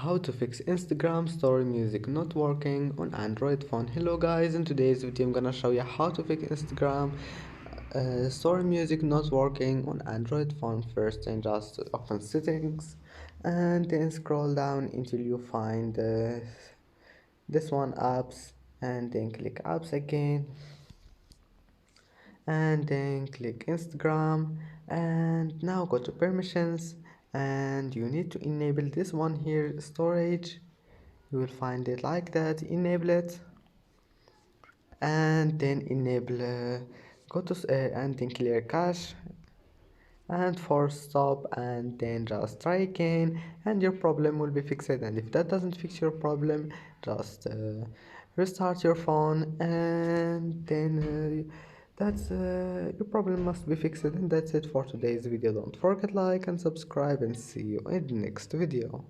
How to fix Instagram story music not working on Android phone. Hello guys, in today's video I'm gonna show you how to fix Instagram story music not working on Android phone. First, then just open settings and then scroll down until you find this one, apps, and then click apps again and then click Instagram, and now go to permissions and you need to enable this one here, storage. You will find it like that. Enable it and then enable go to and then clear cache and force stop, and then just try again and your problem will be fixed. And if that doesn't fix your problem, just restart your phone, and then that's your problem must be fixed. And that's it for today's video. Don't forget like and subscribe, and see you in the next video.